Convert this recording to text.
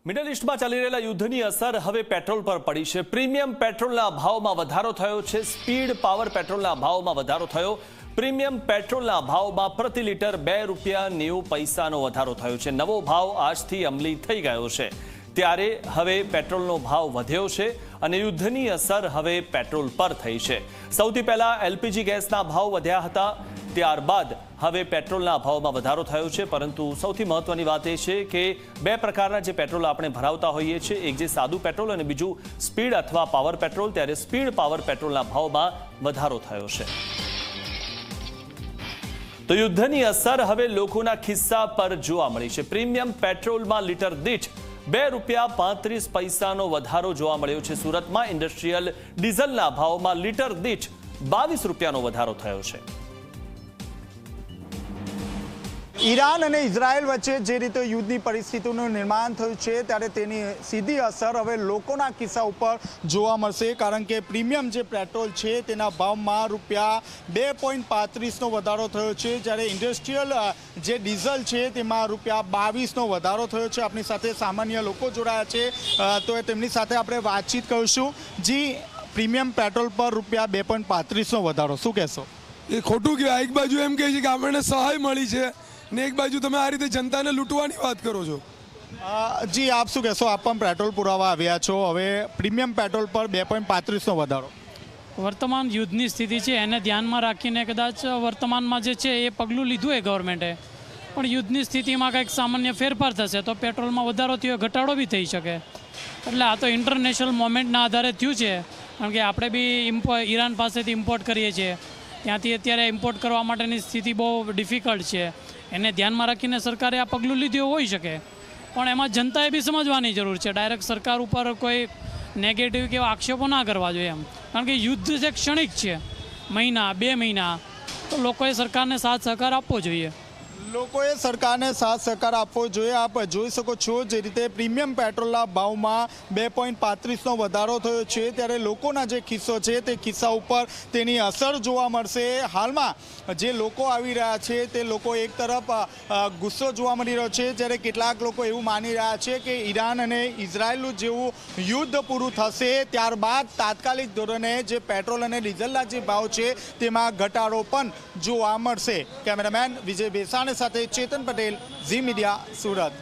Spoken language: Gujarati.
મિડલ ઈસ્ટમાં ચાલી રહેલા યુદ્ધની અસર હવે પેટ્રોલ પર પડી છે। પ્રીમિયમ પેટ્રોલના ભાવમાં વધારો થયો છે। સ્પીડ પાવર પેટ્રોલના ભાવમાં વધારો થયો। પ્રીમિયમ પેટ્રોલના ભાવમાં પ્રતિ લીટર ₹2.90નો વધારો થયો છે। નવો ભાવ આજથી અમલી થઈ ગયો છે। ત્યારે હવે પેટ્રોલનો ભાવ વધ્યો છે અને યુદ્ધની અસર હવે પેટ્રોલ પર થઈ છે। સૌથી પહેલા એલપીજી ગેસના ભાવ વધ્યા હતા, ત્યારબાદ હવે પેટ્રોલના ભાવમાં વધારો થયો છે। પરંતુ સૌથી મહત્વની વાત એ છે કે બે પ્રકારના જે પેટ્રોલ આપણે ભરાવતા હોઈએ છીએ, એક જે સાદું પેટ્રોલ અને બીજું સ્પીડ અથવા પાવર પેટ્રોલ। ત્યારે સ્પીડ પાવર પેટ્રોલના ભાવમાં વધારો થયો છે। તો યુદ્ધની અસર હવે લોકોના ખિસ્સા પર જોવા મળી છે। પ્રીમિયમ પેટ્રોલમાં લીટર દીઠ ₹2.35નો વધારો જોવા મળ્યો છે। સુરતમાં ઇન્ડસ્ટ્રીયલ ડીઝલના ભાવમાં લીટર દીઠ ₹22નો વધારો થયો છે। ઈરાન અને ઇઝરાયલ વચ્ચે જે રીતે યુદ્ધની પરિસ્થિતિનું નિર્માણ થયું છે, ત્યારે તેની સીધી અસર હવે લોકોના ખિસ્સા ઉપર જોવા મળશે। કારણ કે પ્રીમિયમ જે પેટ્રોલ છે તેના ભાવમાં ₹2.35નો વધારો થયો છે, જ્યારે ઇન્ડસ્ટ્રીયલ જે ડીઝલ છે તેમાં ₹22નો વધારો થયો છે। આપણી સાથે સામાન્ય લોકો જોડાયા છે, તો તેમની સાથે આપણે વાતચીત કરીશું। જી, પ્રીમિયમ પેટ્રોલ પર ₹2.35નો વધારો, શું કહેશો? એ ખોટું કહેવાય। એક બાજુ એમ કહે છે કે આપણને સહાય મળી છે ને એક બાજુ તમે આ રીતે જનતાને લૂંટવાની વાત કરો છો। જી, આપ શું કહેશો? આપ પણ પેટ્રોલ પુરાવા આવ્યા છો, હવે પ્રીમિયમ પેટ્રોલ પર ₹2.35નો વધારો। વર્તમાન યુદ્ધની સ્થિતિ છે એને ધ્યાનમાં રાખીને કદાચ વર્તમાનમાં જે છે એ પગલું લીધું એ ગવર્મેન્ટે, પણ યુદ્ધની સ્થિતિમાં કંઈક સામાન્ય ફેરફાર થશે તો પેટ્રોલમાં વધારો થયો, ઘટાડો બી થઈ શકે। એટલે આ તો ઇન્ટરનેશનલ મોમેન્ટના આધારે થયું છે, કારણ કે આપણે બી ઈરાન પાસેથી ઇમ્પોર્ટ કરીએ છીએ, ત્યાંથી અત્યારે ઇમ્પોર્ટ કરવા માટેની સ્થિતિ બહુ ડિફિકલ્ટ છે। એને ધ્યાનમાં રાખીને સરકારે આ પગલું લીધું હોઈ શકે, પણ એમાં જનતાએ બી સમજવાની જરૂર છે। ડાયરેક્ટ સરકાર ઉપર કોઈ નેગેટિવ કે એવા આક્ષેપો ના કરવા જોઈએ એમ, કારણ કે યુદ્ધ જે ક્ષણિક છે, મહિના 2 મહિના, તો લોકોએ સરકારને સાથ સહકાર આપવો જોઈએ। લોકોએ સરકારને સાથ સહકાર આપવો જોઈએ। આપ જોઈ શકો છો જે રીતે પ્રીમિયમ પેટ્રોલના ભાવમાં ₹2.35નો વધારો થયો છે, ત્યારે લોકોના જે ખિસ્સો છે તે ખિસ્સા ઉપર તેની અસર જોવા મળશે। હાલમાં જે લોકો આવી રહ્યા છે તે લોકો એક તરફ ગુસ્સો જોવા મળી રહ્યો છે, જ્યારે કેટલાક લોકો એવું માની રહ્યા છે કે ઈરાન અને ઇઝરાયલનું જેવું યુદ્ધ પૂરું થશે ત્યારબાદ તાત્કાલિક ધોરણે જે પેટ્રોલ અને ડીઝલના જે ભાવ છે તેમાં ઘટાડો પણ જોવા મળશે। કેમેરામેન વિજય બેસાણે સાથે ચેતન પટેલ, ઝી મીડિયા, સુરત।